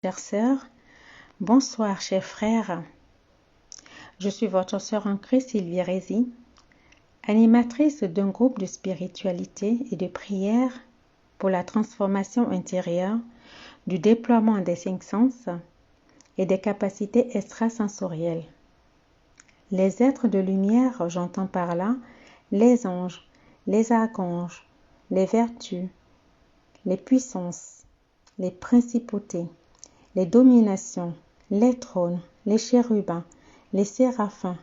Chères sœurs, bonsoir chers frères. Je suis votre sœur en Christ Sylvie Rézy, animatrice d'un groupe de spiritualité et de prière pour la transformation intérieure, du déploiement des 5 sens et des capacités extrasensorielles. Les êtres de lumière, j'entends par là les anges, les archanges, les vertus, les puissances, les principautés, les dominations, les trônes, les chérubins, les séraphins,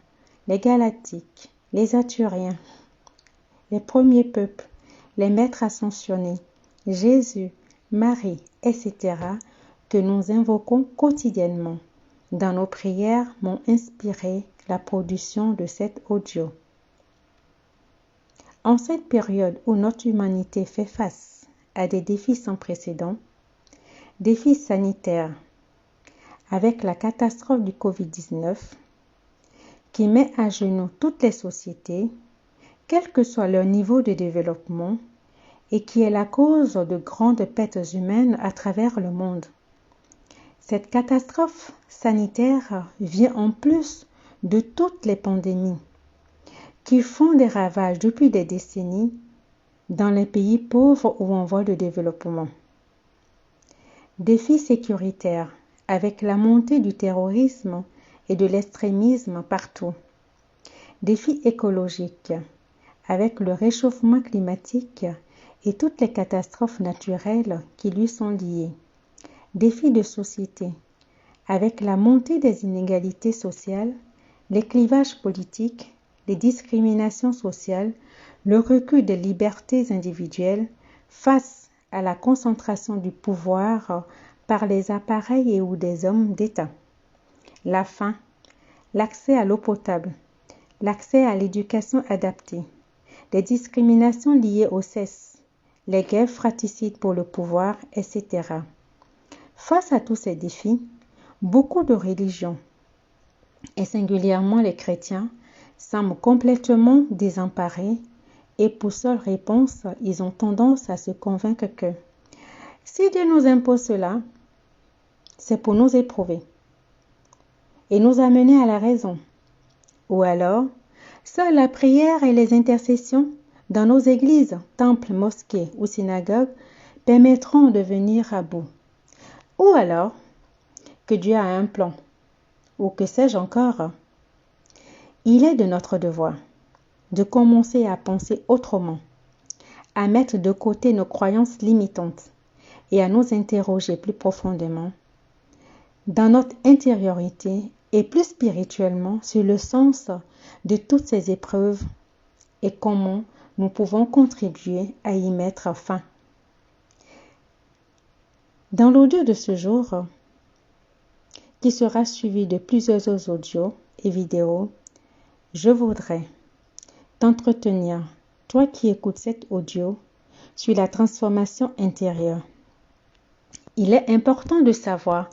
les galactiques, les athuriens, les premiers peuples, les maîtres ascensionnés, Jésus, Marie, etc., que nous invoquons quotidiennement dans nos prières m'ont inspiré la production de cet audio. En cette période où notre humanité fait face à des défis sans précédent, défis sanitaires, avec la catastrophe du Covid-19 qui met à genoux toutes les sociétés, quel que soit leur niveau de développement, et qui est la cause de grandes pertes humaines à travers le monde. Cette catastrophe sanitaire vient en plus de toutes les pandémies qui font des ravages depuis des décennies dans les pays pauvres ou en voie de développement. Défis sécuritaires avec la montée du terrorisme et de l'extrémisme partout. Défis écologiques avec le réchauffement climatique et toutes les catastrophes naturelles qui lui sont liées. Défis de société avec la montée des inégalités sociales, les clivages politiques, les discriminations sociales, le recul des libertés individuelles face à la concentration du pouvoir par les appareils et ou des hommes d'État. La faim, l'accès à l'eau potable, l'accès à l'éducation adaptée, les discriminations liées au sexe, les guerres fratricides pour le pouvoir, etc. Face à tous ces défis, beaucoup de religions, et singulièrement les chrétiens, semblent complètement désemparés et pour seule réponse, ils ont tendance à se convaincre que si Dieu nous impose cela, c'est pour nous éprouver et nous amener à la raison. Ou alors, seule la prière et les intercessions dans nos églises, temples, mosquées ou synagogues permettront de venir à bout. Ou alors, que Dieu a un plan, ou que sais-je encore. Il est de notre devoir de commencer à penser autrement, à mettre de côté nos croyances limitantes et à nous interroger plus profondément dans notre intériorité et plus spirituellement sur le sens de toutes ces épreuves et comment nous pouvons contribuer à y mettre fin. Dans l'audio de ce jour, qui sera suivi de plusieurs autres audios et vidéos, je voudrais t'entretenir, toi qui écoutes cet audio, sur la transformation intérieure. Il est important de savoir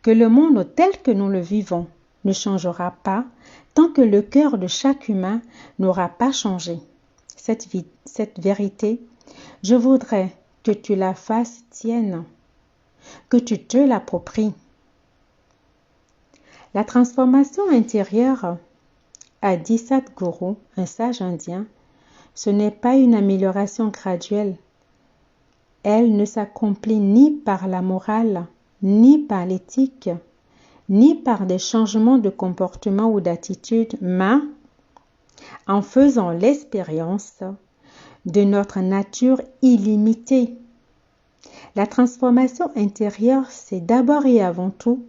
que le monde tel que nous le vivons ne changera pas tant que le cœur de chaque humain n'aura pas changé. Cette vérité, je voudrais que tu la fasses tienne, que tu te l'appropries. La transformation intérieure, a dit Sadhguru, un sage indien, ce n'est pas une amélioration graduelle. Elle ne s'accomplit ni par la morale, ni par l'éthique, ni par des changements de comportement ou d'attitude, mais en faisant l'expérience de notre nature illimitée. La transformation intérieure, c'est d'abord et avant tout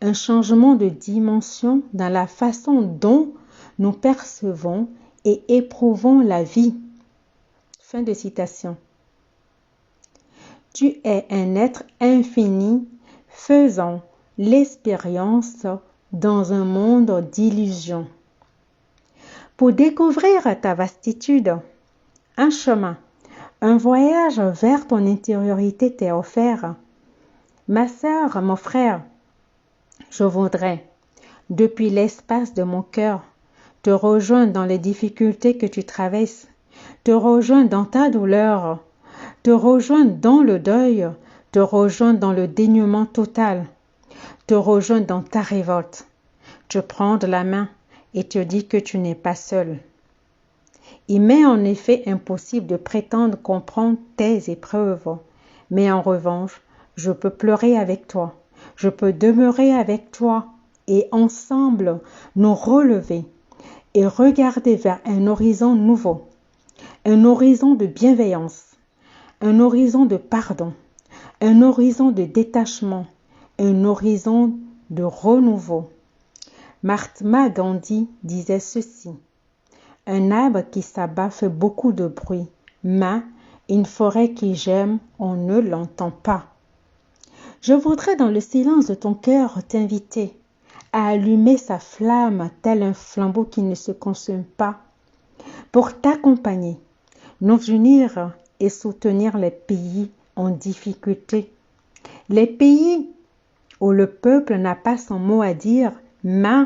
un changement de dimension dans la façon dont nous percevons et éprouvons la vie. Fin de citation. Tu es un être infini faisant l'expérience dans un monde d'illusions. Pour découvrir ta vastitude, un chemin, un voyage vers ton intériorité t'est offert. Ma sœur, mon frère, je voudrais, depuis l'espace de mon cœur, te rejoindre dans les difficultés que tu traverses, te rejoindre dans ta douleur, te rejoindre dans le deuil, te rejoindre dans le dénuement total, te rejoins dans ta révolte, te prendre la main et te dire que tu n'es pas seul. Il m'est en effet impossible de prétendre comprendre tes épreuves, mais en revanche, je peux pleurer avec toi, je peux demeurer avec toi et ensemble nous relever et regarder vers un horizon nouveau, un horizon de bienveillance, un horizon de pardon, un horizon de détachement, un horizon de renouveau. Mahatma Gandhi disait ceci: un arbre qui s'abat fait beaucoup de bruit, mais une forêt qui gemme, on ne l'entend pas. Je voudrais dans le silence de ton cœur t'inviter à allumer sa flamme tel un flambeau qui ne se consume pas, pour t'accompagner, nous unir et soutenir les pays en difficulté. Les pays où le peuple n'a pas son mot à dire, mais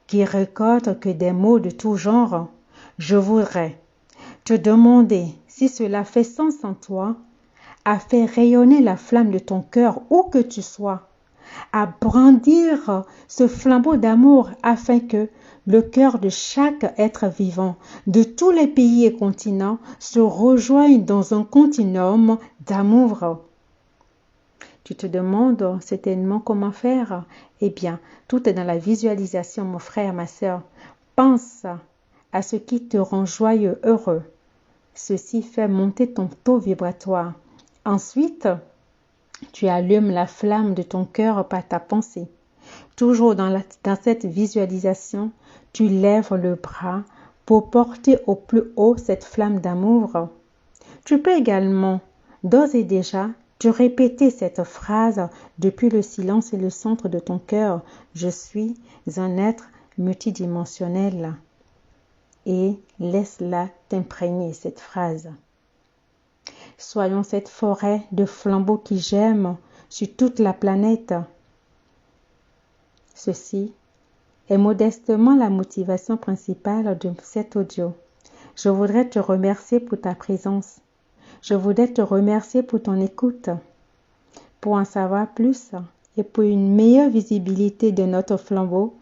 qui récoltent que des mots de tout genre. Je voudrais te demander si cela fait sens en toi, à faire rayonner la flamme de ton cœur où que tu sois, à brandir ce flambeau d'amour afin que le cœur de chaque être vivant de tous les pays et continents se rejoigne dans un continuum d'amour. Tu te demandes certainement comment faire? Eh bien, tout est dans la visualisation, mon frère, ma sœur. Pense à ce qui te rend joyeux, heureux. Ceci fait monter ton taux vibratoire. Ensuite, tu allumes la flamme de ton cœur par ta pensée. Toujours dans cette visualisation, tu lèves le bras pour porter au plus haut cette flamme d'amour. Tu peux également, d'ores et déjà, te répéter cette phrase depuis le silence et le centre de ton cœur. Je suis un être multidimensionnel. Et laisse-la t'imprégner, cette phrase. Soyons cette forêt de flambeaux qui gemme sur toute la planète. Ceci est modestement la motivation principale de cet audio. Je voudrais te remercier pour ta présence. Je voudrais te remercier pour ton écoute. Pour en savoir plus et pour une meilleure visibilité de notre flambeau,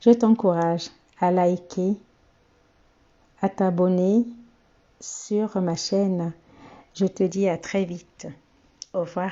je t'encourage à liker, à t'abonner sur ma chaîne. Je te dis à très vite. Au revoir.